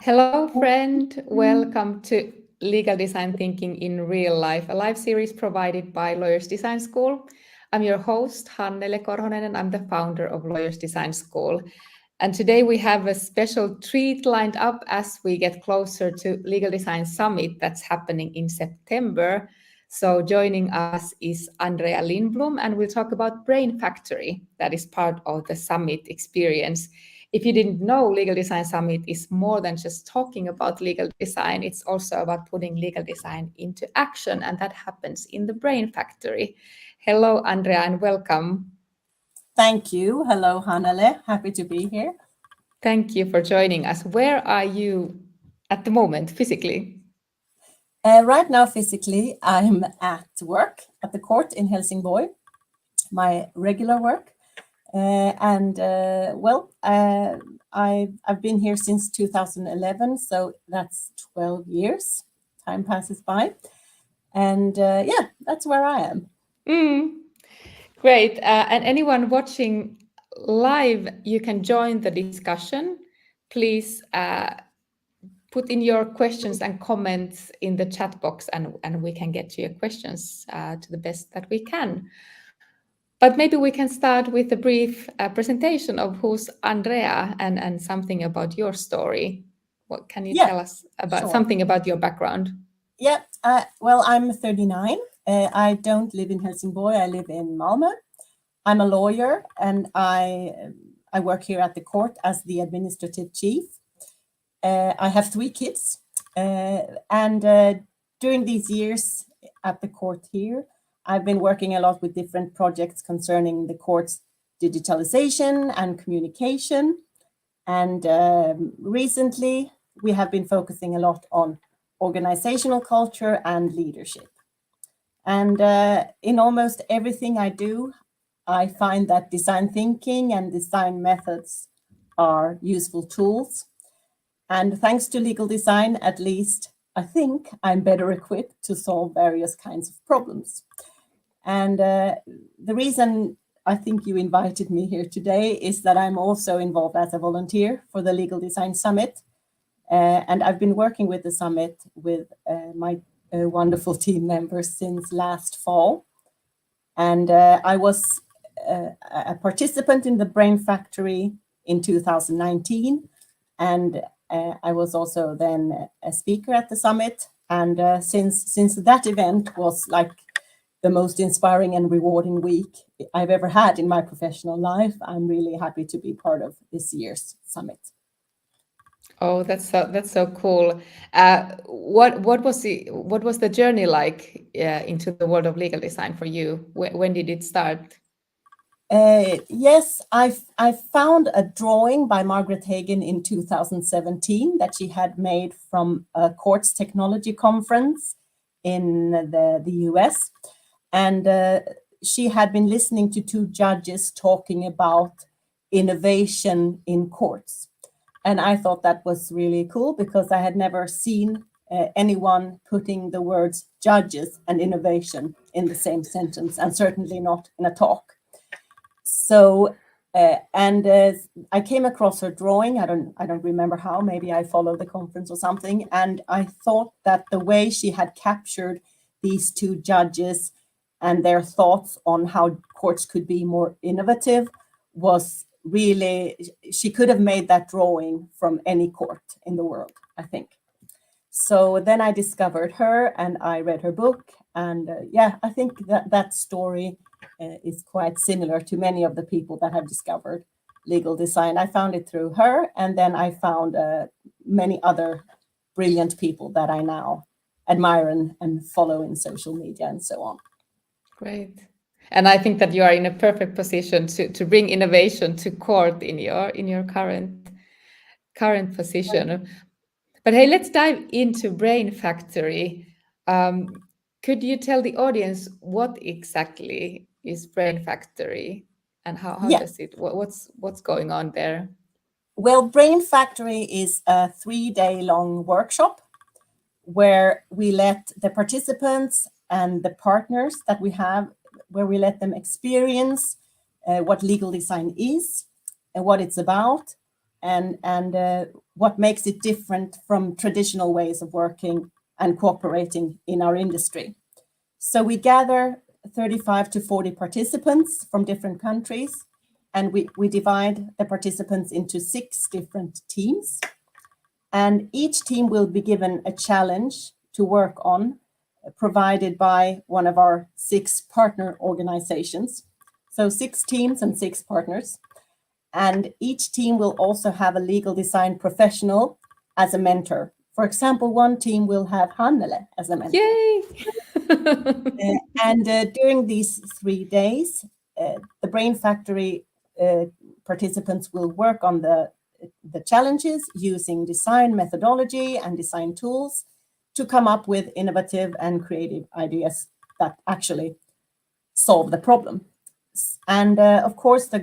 Hello, friend. Welcome to Legal Design Thinking in Real Life, a live series provided by Lawyers Design School. I'm your host, Hannele Korhonen, and I'm the founder of Lawyers Design School. And today we have a special treat lined up as we get closer to Legal Design Summit that's happening in September. So joining us is Andrea Lindblom, and we'll talk about BrainFactory, that is part of the summit experience. If you didn't know, Legal Design Summit is more than just talking about legal design. It's also about putting legal design into action, and that happens in the BrainFactory. Hello, Andrea, and welcome. Thank you. Hello, Hannele. Happy to be here. Thank you for joining us. Where are you at the moment, physically? Right now, physically, I'm at work at the court in Helsingborg, my regular work. I've been here since 2011, so that's 12 years. Time passes by. And that's where I am. Great. And anyone watching live, you can join the discussion. Please put in your questions and comments in the chat box, and we can get to your questions to the best that we can. But maybe we can start with a brief presentation of who's Andrea and something about your story. What can you tell us about something about your background? Yeah, I'm 39. I don't live in Helsingborg. I live in Malmö. I'm a lawyer, and I work here at the court as the administrative chief. I have 3 kids, and during these years at the court here, I've been working a lot with different projects concerning the court's digitalization and communication. And recently, we have been focusing a lot on organizational culture and leadership. And in almost everything I do, I find that design thinking and design methods are useful tools. And thanks to legal design, at least, I think I'm better equipped to solve various kinds of problems. And the reason I think you invited me here today is that I'm also involved as a volunteer for the Legal Design Summit. And I've been working with the summit with my wonderful team members since last fall. And I was a participant in the BrainFactory in 2019. And I was also then a speaker at the summit. And since that event was like the most inspiring and rewarding week I've ever had in my professional life, I'm really happy to be part of this year's summit. Oh, that's so cool. What was the journey like into the world of legal design for you? When did it start? Yes, I found a drawing by Margaret Hagan in 2017 that she had made from a courts technology conference in the US. And she had been listening to 2 judges talking about innovation in courts. And I thought that was really cool because I had never seen anyone putting the words judges and innovation in the same sentence, and certainly not in a talk. So, I came across her drawing. I don't remember how. Maybe I followed the conference or something. And I thought that the way she had captured these 2 judges and their thoughts on how courts could be more innovative was really, she could have made that drawing from any court in the world, I think. So then I discovered her and I read her book. And I think that story is quite similar to many of the people that have discovered legal design. I found it through her, and then I found many other brilliant people that I now admire and follow in social media and so on. Great. And I think that you are in a perfect position to bring innovation to court in your current position. But hey, let's dive into BrainFactory. Could you tell the audience what exactly is BrainFactory and how does it, what's going on there? Well, BrainFactory is a 3-day-long workshop where we let the participants and the partners that we have, where we let them experience what legal design is and what it's about, and what makes it different from traditional ways of working and cooperating in our industry. So we gather 35 to 40 participants from different countries, and we divide the participants into 6 different teams. And each team will be given a challenge to work on, provided by one of our 6 partner organizations. So 6 teams and 6 partners. And each team will also have a legal design professional as a mentor. For example, one team will have Hannele as a mentor. Yay! And during these 3 days, the BrainFactory participants will work on the challenges using design methodology and design tools to come up with innovative and creative ideas that actually solve the problem. And of course, the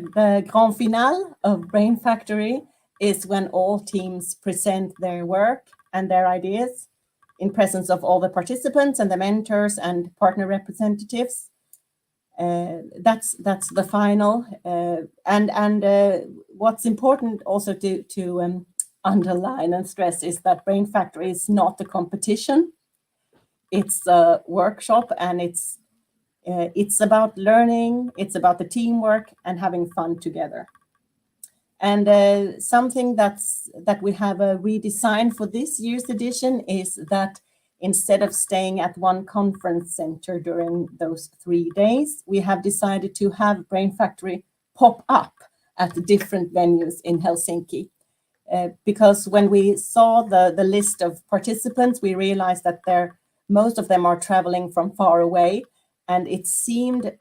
grand finale of BrainFactory is when all teams present their work and their ideas in presence of all the participants and the mentors and partner representatives. That's the final. And what's important also to underline and stress is that BrainFactory is not a competition. It's a workshop, and it's about learning, it's about the teamwork and having fun together. And something that we have redesigned for this year's edition is that instead of staying at one conference center during those 3 days, we have decided to have BrainFactory pop up at different venues in Helsinki. Because when we saw the list of participants, we realized that most of them are traveling from far away. And it seemed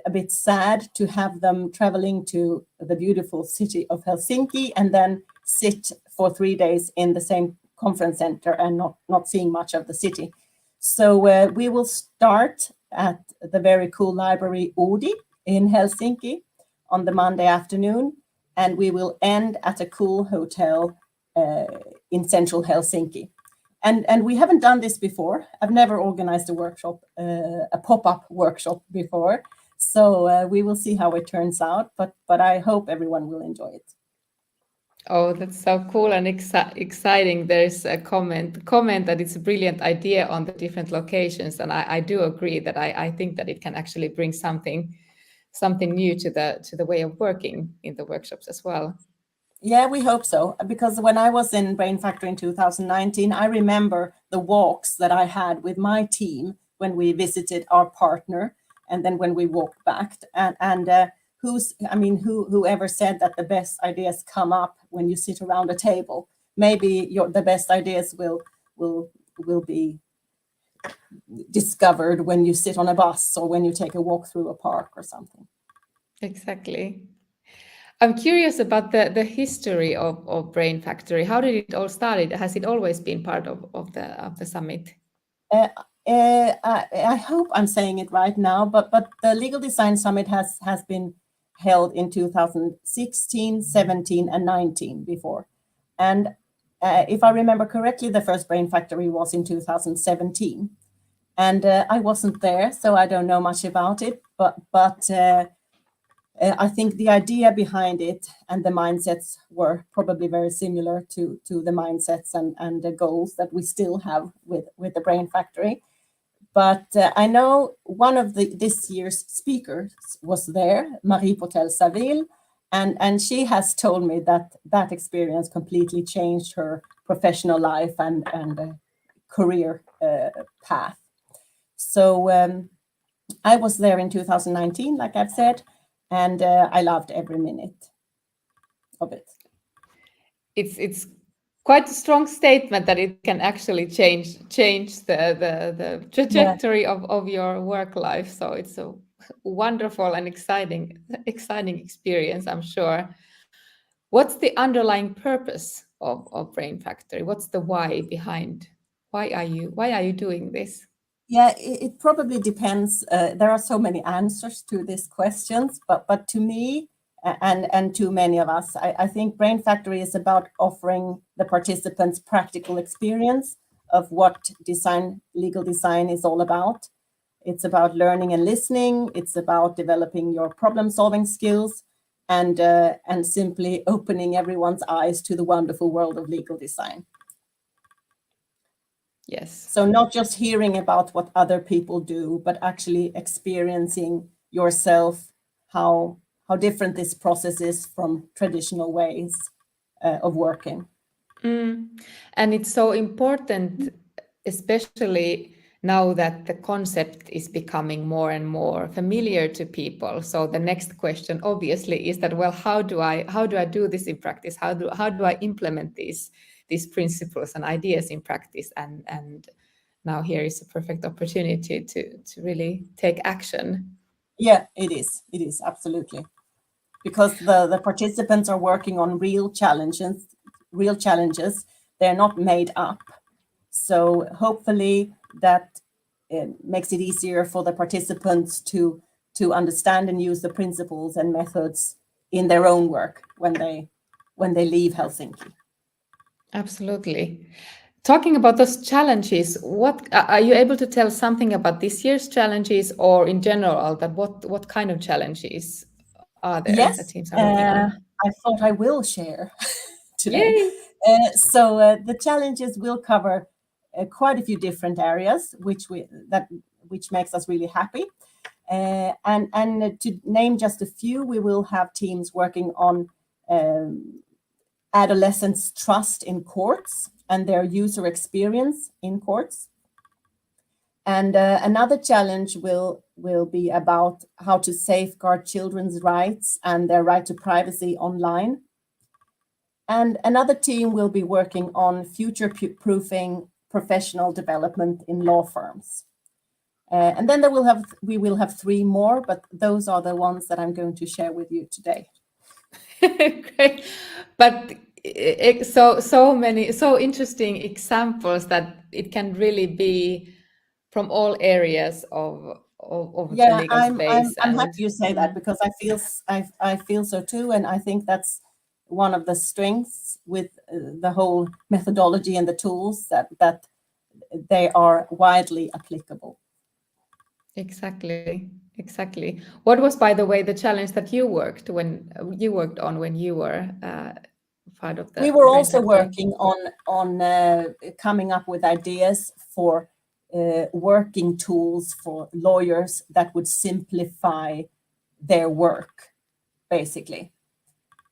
a bit sad to have them traveling to the beautiful city of Helsinki and then sit for 3 days in the same conference center and not seeing much of the city. So we will start at the very cool library Oodi in Helsinki on the Monday afternoon, and we will end at a cool hotel in central Helsinki. And we haven't done this before. I've never organized a workshop, a pop-up workshop before. So we will see how it turns out, but I hope everyone will enjoy it. Oh, that's so cool and exciting. There's a comment that it's a brilliant idea on the different locations. And I do agree that I think that it can actually bring something new to the way of working in the workshops as well. Yeah, we hope so. Because when I was in BrainFactory in 2019, I remember the walks that I had with my team when we visited our partner, and then when we walked back. And whoever said that the best ideas come up when you sit around a table? Maybe the best ideas will be discovered when you sit on a bus or when you take a walk through a park or something. Exactly. I'm curious about the history of BrainFactory. How did it all start? Has it always been part of the summit? I hope I'm saying it right now, but the Legal Design Summit has been held in 2016, 17, and 19 before. And if I remember correctly, the first BrainFactory was in 2017. And I wasn't there, so I don't know much about it, but I think the idea behind it and the mindsets were probably very similar to the mindsets and the goals that we still have with the BrainFactory. But I know one of this year's speakers was there, Marie Potel-Saville, and she has told me that experience completely changed her professional life and career path. So I was there in 2019, like I've said, and I loved every minute of it. It's quite a strong statement that it can actually change the trajectory of your work life. So it's a wonderful and exciting experience, I'm sure. What's the underlying purpose of BrainFactory? What's the why behind? Why are you doing this? Yeah, it probably depends. There are so many answers to these questions, but to me and to many of us, I think BrainFactory is about offering the participants practical experience of what legal design is all about. It's about learning and listening. It's about developing your problem-solving skills and simply opening everyone's eyes to the wonderful world of legal design. Yes. So not just hearing about what other people do, but actually experiencing yourself how different this process is from traditional ways of working. And it's so important, especially now that the concept is becoming more and more familiar to people. So the next question obviously is that, well, how do I do this in practice? How do I implement these principles and ideas in practice? And now here is a perfect opportunity to really take action. Yeah, it is absolutely, because the participants are working on real challenges. They're not made up. So hopefully that makes it easier for the participants to understand and use the principles and methods in their own work when they leave Helsinki. Absolutely. Talking about those challenges, what are you able to tell something about this year's challenges, or in general, that what kind of challenges are there that Yes, teams are working on? I thought I will share today. Yay! So the challenges will cover quite a few different areas, which makes us really happy. And to name just a few, we will have teams working on adolescents' trust in courts and their user experience in courts. And another challenge will be about how to safeguard children's rights and their right to privacy online. And another team will be working on future-proofing professional development in law firms. And then we will have three more, but those are the ones that I'm going to share with you today. Great. But so interesting examples that it can really be from all areas of the legal space. I'm happy you say that, because I feel so too, and I think that's one of the strengths with the whole methodology and the tools, that they are widely applicable. Exactly. What was, by the way, the challenge that you worked on when you were part of the We were also BrainFactory? working on coming up with ideas for working tools for lawyers that would simplify their work, basically.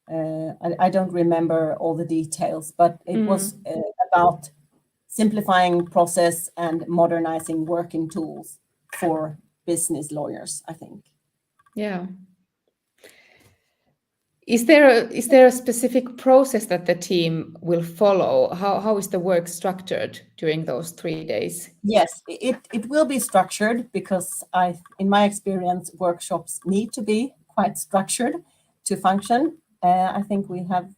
I don't remember all the details, but it was about simplifying process and modernizing working tools for business lawyers, I think. Yeah. Is there a specific process that the team will follow? How is the work structured during those 3 days? Yes, it will be structured, because in my experience, workshops need to be quite structured to function. I think we have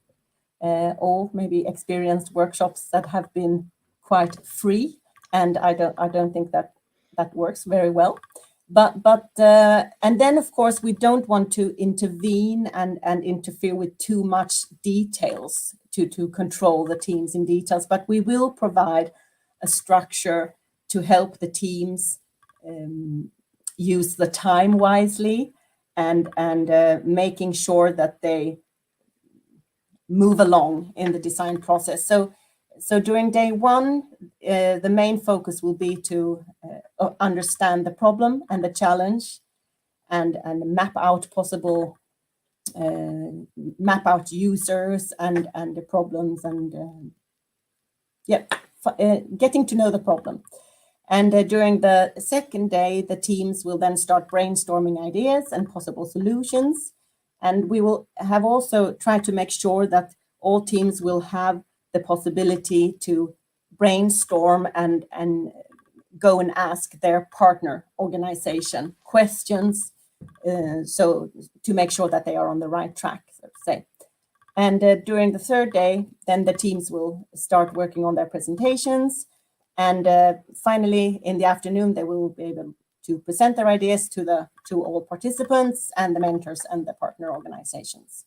all maybe experienced workshops that have been quite free, and I don't think that works very well. But and then of course we don't want to intervene and interfere with too much details to control the teams in details, but we will provide a structure to help the teams use the time wisely, and making sure that they move along in the design process. So during day one, the main focus will be to understand the problem and the challenge, and map out users and the problems, and getting to know the problem. And during the second day, the teams will then start brainstorming ideas and possible solutions. And we will have also tried to make sure that all teams will have the possibility to brainstorm and go and ask their partner organization questions, so to make sure that they are on the right track, so to say. And during the third day, then the teams will start working on their presentations. And finally, in the afternoon, they will be able to present their ideas to all participants and the mentors and the partner organizations.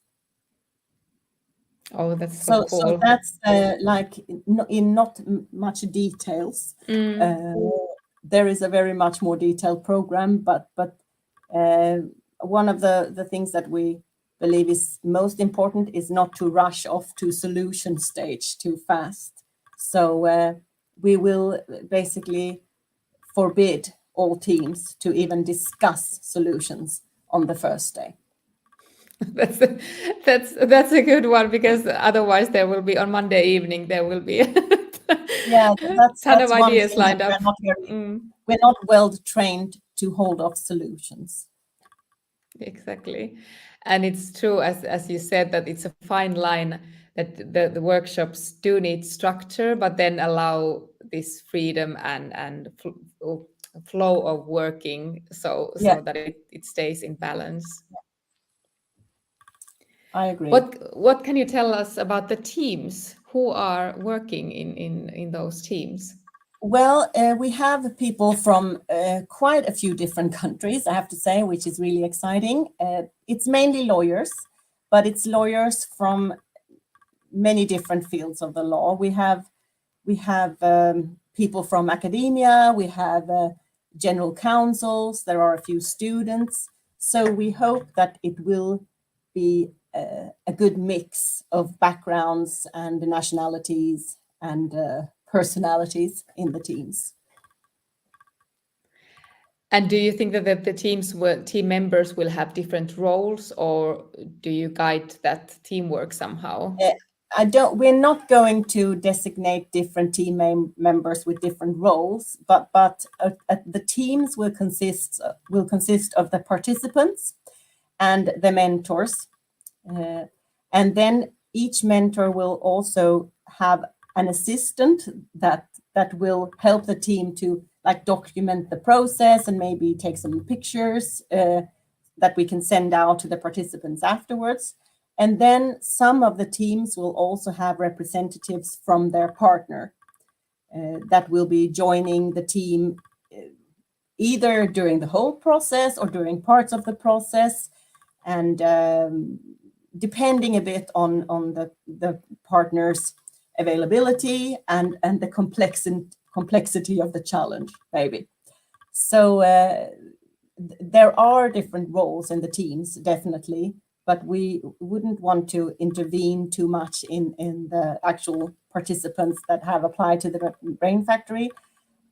Oh, that's so cool. So that's like in not much details. There is a very much more detailed program, but one of the things that we believe is most important is not to rush off to solution stage too fast. So we will basically forbid all teams to even discuss solutions on the first day. That's a good one, because otherwise there will be, on Monday evening, there will be Yeah, ton of that's one ideas thing that lined up. we're not well trained to hold off solutions. Exactly. And it's true, as you said, that it's a fine line, that the workshops do need structure, but then allow this freedom and flow of working, so that it stays in balance. I agree. What can you tell us about the teams who are working in those teams? Well, we have people from quite a few different countries, I have to say, which is really exciting. It's mainly lawyers, but it's lawyers from many different fields of the law. We have people from academia, we have general counsels, there are a few students. So we hope that it will be a good mix of backgrounds and nationalities and personalities in the teams. And do you think that the team members will have different roles, or do you guide that teamwork somehow? We're not going to designate different team members with different roles, but the teams will consist of the participants and the mentors. And then each mentor will also have an assistant that will help the team to document the process and maybe take some pictures that we can send out to the participants afterwards. And then some of the teams will also have representatives from their partner that will be joining the team either during the whole process or during parts of the process, and depending a bit on the partner's availability and the complexity of the challenge, maybe. So there are different roles in the teams, definitely, but we wouldn't want to intervene too much in the actual participants that have applied to the BrainFactory.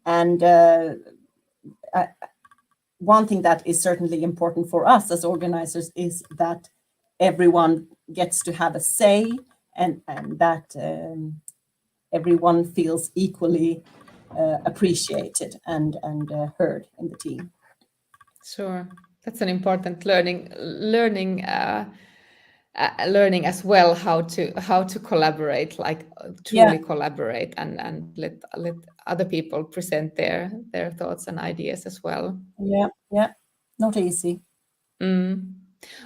And one thing that is certainly important for us as organizers is that everyone gets to have a say, and that everyone feels equally appreciated and heard in the team. Sure, that's an important learning as well, how to collaborate, truly collaborate, and let other people present their thoughts and ideas as well. Yeah, not easy.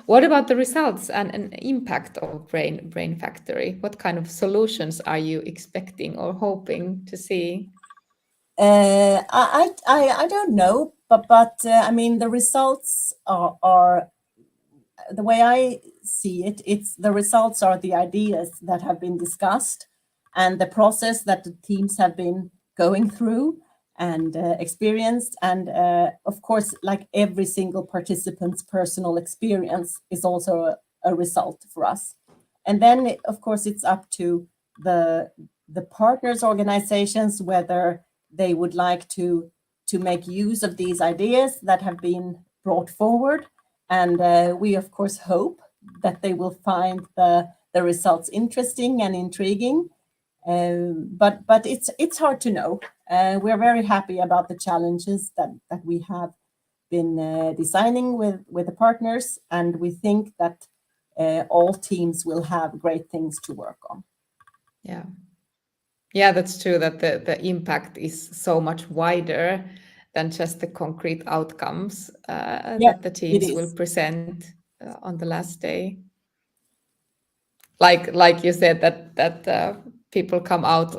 What about the results and impact of BrainFactory? What kind of solutions are you expecting or hoping to see? I don't know, but I mean, the results are the way I see it. The results are the ideas that have been discussed and the process that the teams have been going through and experienced, and of course, like every single participant's personal experience is also a result for us. And then, of course, it's up to the partners organizations whether they would like to make use of these ideas that have been brought forward. And we, of course, hope that they will find the results interesting and intriguing. But it's hard to know. We're very happy about the challenges that we have been designing with the partners, and we think that all teams will have great things to work on. Yeah, that's true, that the impact is so much wider than just the concrete outcomes that the teams will present on the last day. Like you said, that people come out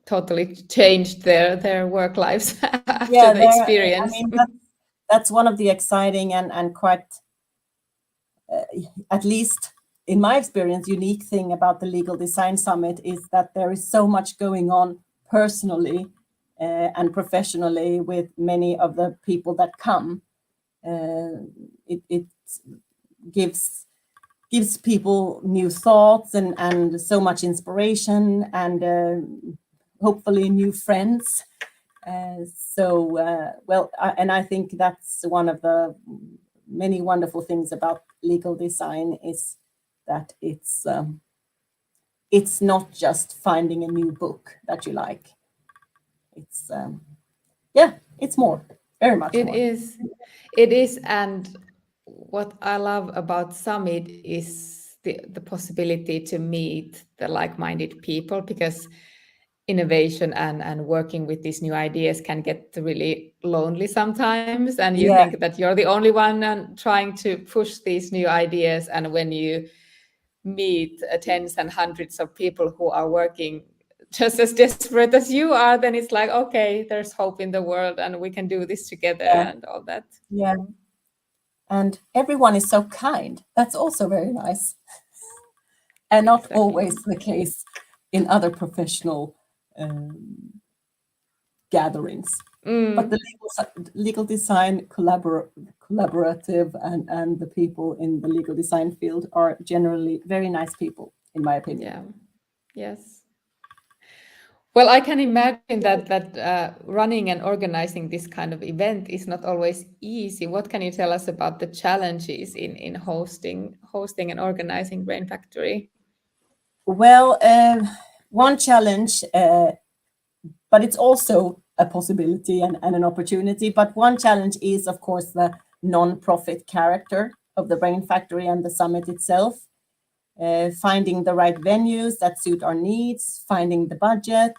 totally changed their work lives after the experience. I mean, that's one of the exciting and quite, at least in my experience, unique thing about the Legal Design Summit is that there is so much going on personally and professionally with many of the people that come. It gives gives people new thoughts and so much inspiration and hopefully new friends. And I think that's one of the many wonderful things about legal design is that it's not just finding a new book that you like. It's it's more, very much more. It is, and what I love about Summit is the possibility to meet the like-minded people, because innovation and working with these new ideas can get really lonely sometimes, and you think that you're the only one and trying to push these new ideas, and when you meet tens and hundreds of people who are working just as desperate as you are, then it's like, okay, there's hope in the world and we can do this together and all that. Yeah. And everyone is so kind. That's also very nice. And not always the case in other professional gatherings. But the legal design collaborative and the people in the legal design field are generally very nice people, in my opinion. Yeah. Yes. Well, I can imagine that running and organizing this kind of event is not always easy. What can you tell us about the challenges in hosting and organizing BrainFactory? Well, one challenge, but it's also a possibility and an opportunity. But one challenge is, of course, the non-profit character of the BrainFactory and the summit itself. Finding the right venues that suit our needs, finding the budget,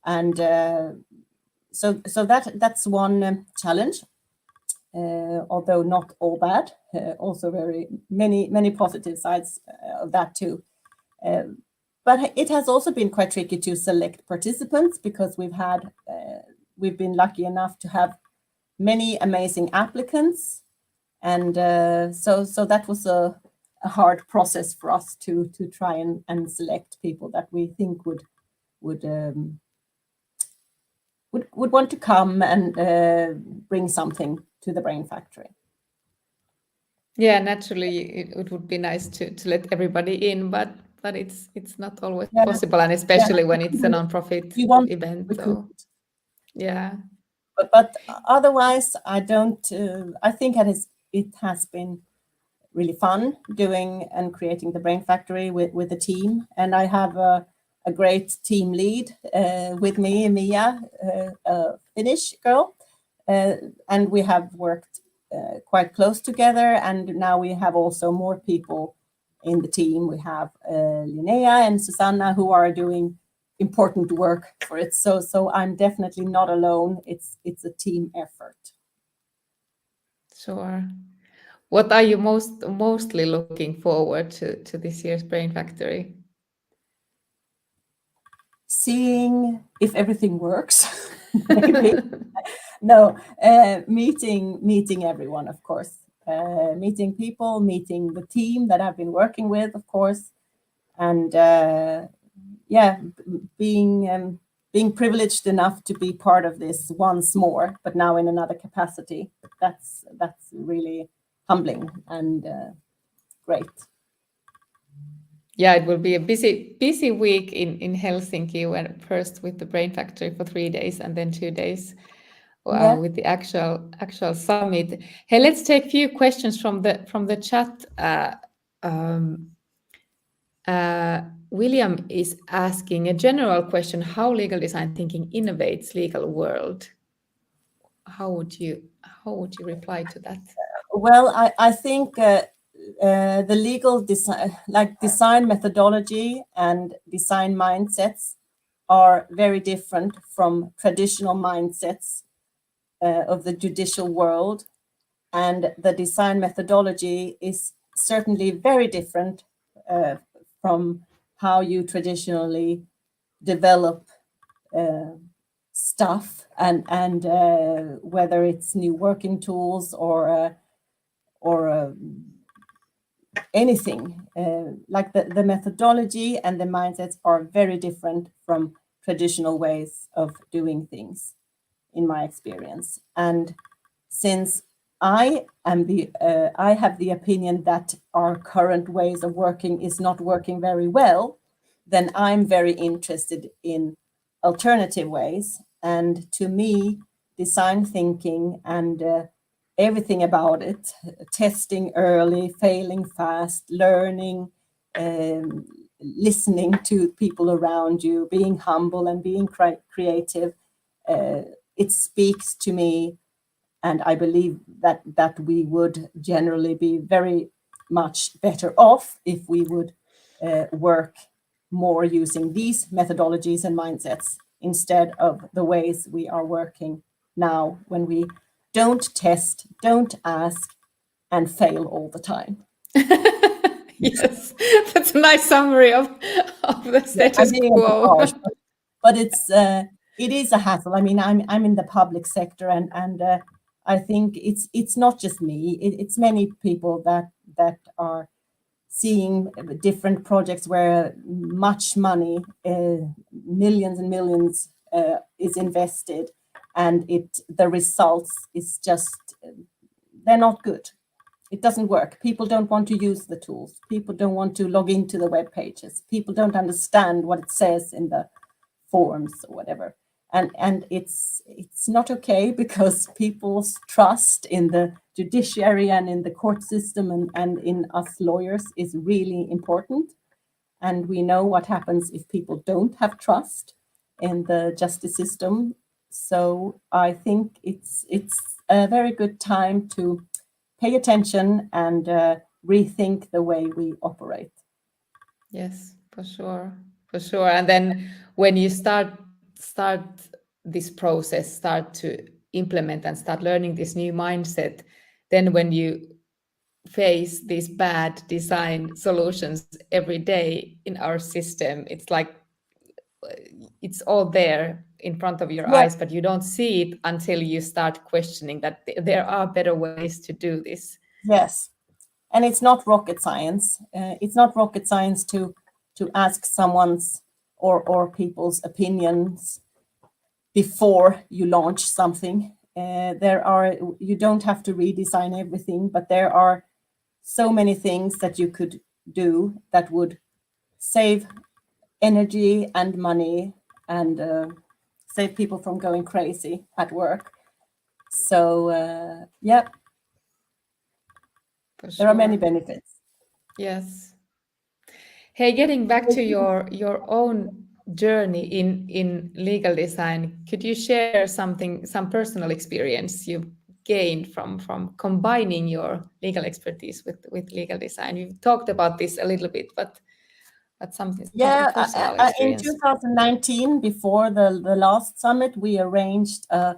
and so that's one challenge. Although not all bad, also very many positive sides of that too. But it has also been quite tricky to select participants because we've been lucky enough to have many amazing applicants, and so that was a hard process for us to try and select people that we think would want to come and bring something to the BrainFactory. Yeah, naturally, it would be nice to let everybody in, but it's not always possible, and especially when it's a non-profit event. So, yeah. But otherwise, I think it has been really fun doing and creating the BrainFactory with the team, and I have a great team lead with me, Mia, a Finnish girl, and we have worked quite close together. And now we have also more people in the team. We have Linnea and Susanna who are doing important work for it. So I'm definitely not alone. It's a team effort. Sure. What are you mostly looking forward to this year's BrainFactory? Seeing if everything works. Maybe. No, meeting everyone, of course. Meeting people, meeting the team that I've been working with, of course, and being privileged enough to be part of this once more, but now in another capacity. That's really humbling and great. Yeah, it will be a busy week in Helsinki, when first with the BrainFactory for 3 days and then 2 days with the actual summit. Hey, let's take a few questions from the chat. William is asking a general question: how legal design thinking innovates legal world? How would you reply to that? Well, I think the legal design methodology and design mindsets are very different from traditional mindsets of the judicial world, and the design methodology is certainly very different from how you traditionally develop stuff, and whether it's new working tools or anything. Like the methodology and the mindsets are very different from traditional ways of doing things, in my experience. And since I have the opinion that our current ways of working is not working very well, then I'm very interested in alternative ways. And to me, design thinking and everything about it, testing early, failing fast, learning, listening to people around you, being humble and being creative, it speaks to me. And I believe that we would generally be very much better off if we would work more using these methodologies and mindsets instead of the ways we are working now, when we don't test, don't ask, and fail all the time. Yes, that's a nice summary of the status quo. But it is a hassle. I mean, I'm in the public sector, and I think it's not just me. It's many people that are seeing different projects where much money, millions and millions, is invested, and the results is just, they're not good. It doesn't work. People don't want to use the tools. People don't want to log into the web pages. People don't understand what it says in the forms or whatever. And it's not okay, because people's trust in the judiciary and in the court system and in us lawyers is really important. And we know what happens if people don't have trust in the justice system. So I think it's a very good time to pay attention and rethink the way we operate. Yes, for sure, for sure. And then when you start this process, start to implement and start learning this new mindset, then when you face these bad design solutions every day in our system, it's like it's all there in front of your eyes, but you don't see it until you start questioning that there are better ways to do this. Yes. And it's not rocket science. It's not rocket science to ask someone's or people's opinions before you launch something. You don't have to redesign everything, but there are so many things that you could do that would save energy and money and save people from going crazy at work. So yeah, there are many benefits. Yes. Hey, getting back to your own journey in legal design, could you share some personal experience you gained from combining your legal expertise with legal design? You've talked about this a little bit, but something personal experience. In 2019, before the last summit, we arranged a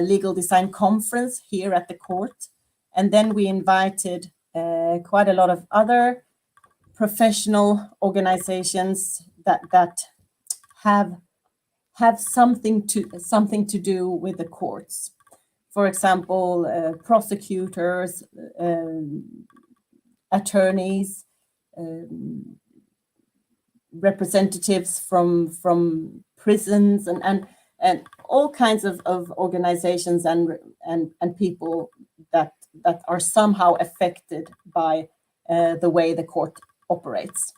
legal design conference here at the court, and then we invited quite a lot of other professional organizations that have something to do with the courts. For example, prosecutors, attorneys, representatives from prisons, and all kinds of organizations and people that are somehow affected by the way the court operates.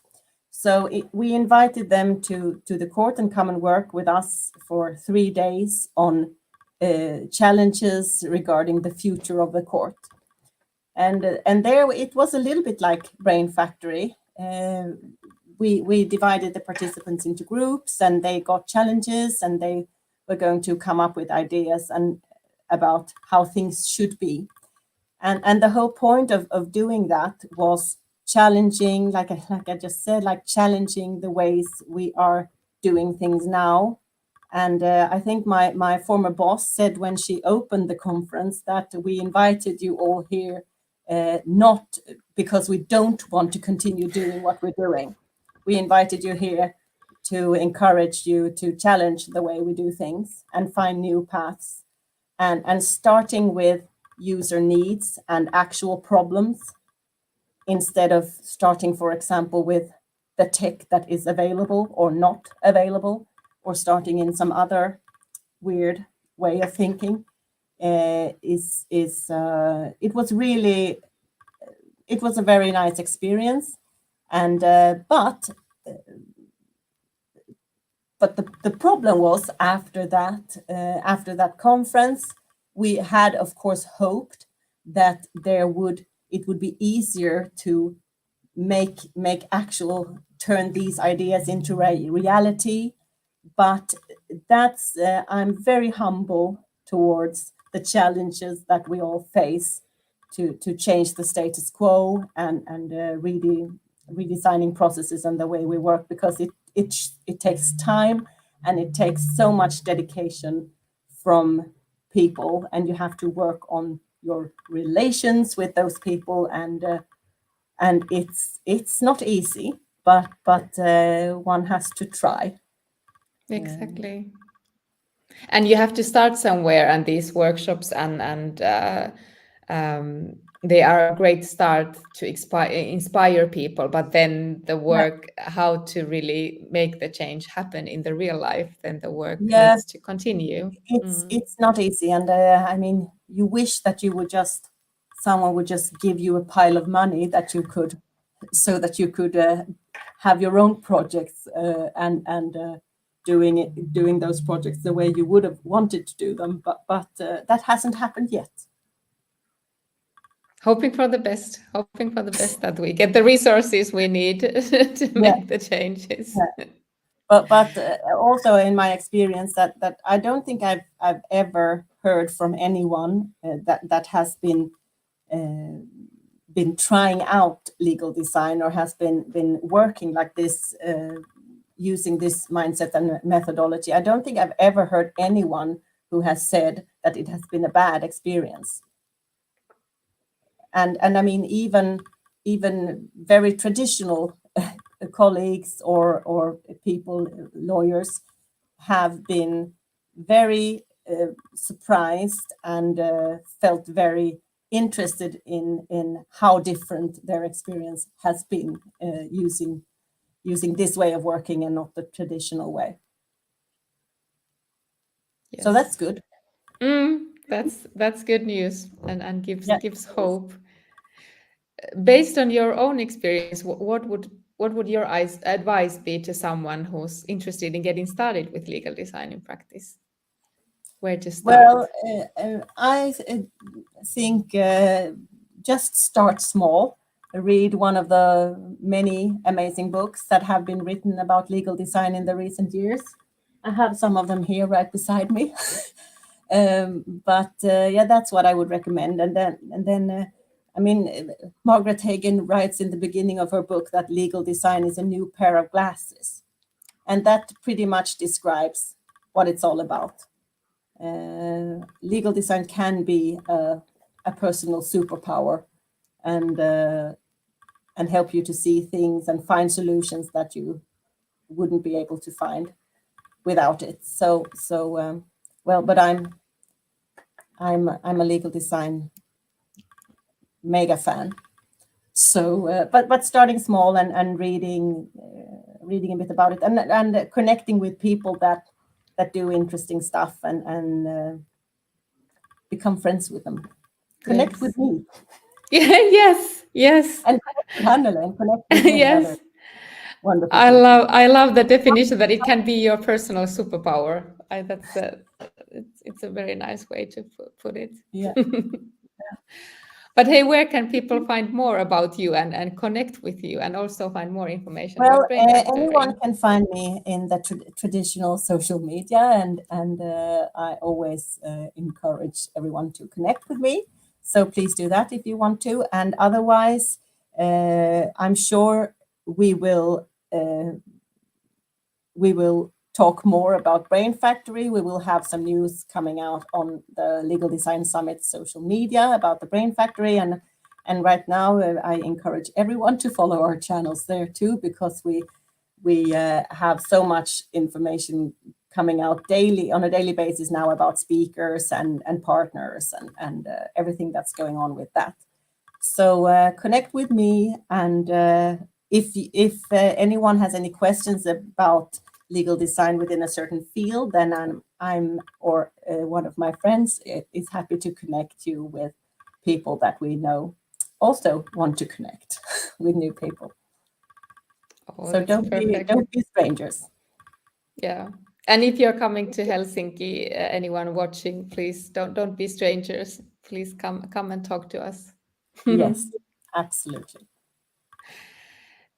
So we invited them to the court and come and work with us for 3 days on challenges regarding the future of the court. And there it was a little bit like BrainFactory. We divided the participants into groups, and they got challenges, and they were going to come up with ideas and about how things should be. And the whole point of doing that was challenging, like I just said, like challenging the ways we are doing things now. And I think my former boss said when she opened the conference that we invited you all here not because we don't want to continue doing what we're doing. We invited you here to encourage you to challenge the way we do things and find new paths. And starting with user needs and actual problems, instead of starting, for example, with the tech that is available or not available, or starting in some other weird way of thinking. it was really, it was a very nice experience, and but the problem was after that conference, we had of course hoped that it would be easier to make actual turn these ideas into reality. But that's I'm very humble towards the challenges that we all face to change the status quo and redesigning processes and the way we work, because it takes time and it takes so much dedication from people, and you have to work on your relations with those people, and it's not easy, but one has to try. Exactly. And you have to start somewhere, and these workshops and they are a great start to inspire people, but then the work, how to really make the change happen in the real life, then the work needs to continue. It's not easy, and I mean, you wish that someone would just give you a pile of money so that you could have your own projects and doing those projects the way you would have wanted to do them, but that hasn't happened yet. Hoping for the best that we get the resources we need to make the changes. But also in my experience that I don't think I've ever heard from anyone that has been trying out legal design or has been working like this, using this mindset and methodology. I don't think I've ever heard anyone who has said that it has been a bad experience. And I mean, even very traditional colleagues or people, lawyers, have been very surprised and felt very interested in how different their experience has been using this way of working and not the traditional way. Yes. So that's good. That's good news and gives hope. Based on your own experience, what would your advice be to someone who's interested in getting started with legal design in practice? Where to start? Well, I think just start small. Read one of the many amazing books that have been written about legal design in the recent years. I have some of them here right beside me. But that's what I would recommend. And then I mean, Margaret Hagan writes in the beginning of her book that legal design is a new pair of glasses. And that pretty much describes what it's all about. Legal design can be a personal superpower and help you to see things and find solutions that you wouldn't be able to find without it. But I'm a legal design mega fan. So, but starting small and reading a bit about it and connecting with people that do interesting stuff and become friends with them. Connect with me. Yes. And connect with Hannele and connect with me. Yes. Wonderful. I love the definition that it can be your personal superpower. It's a very nice way to put it. Yeah. But hey, where can people find more about you and connect with you and also find more information? Well, about BrainFactory? Anyone can find me in the traditional social media, and I always encourage everyone to connect with me. So please do that if you want to. And otherwise, I'm sure we will talk more about BrainFactory. We will have some news coming out on the Legal Design Summit social media about the BrainFactory. And right now, I encourage everyone to follow our channels there too, because we have so much information coming out on a daily basis now about speakers and partners and everything that's going on with that. So connect with me, and if anyone has any questions about legal design within a certain field, then I'm or one of my friends is happy to connect you with people that we know also want to connect with new people. Oh, So that's don't be strangers. Yeah. And if you're coming to Helsinki, anyone watching, please don't be strangers. Please come and talk to us. Yes, absolutely.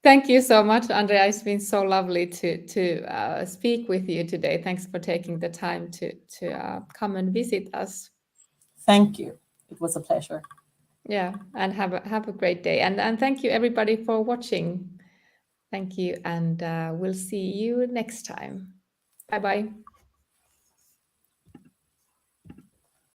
Thank you so much, Andrea. It's been so lovely to speak with you today. Thanks for taking the time to come and visit us. Thank you. It was a pleasure. Yeah, and have a great day. And thank you everybody for watching. Thank you, and we'll see you next time. Bye bye.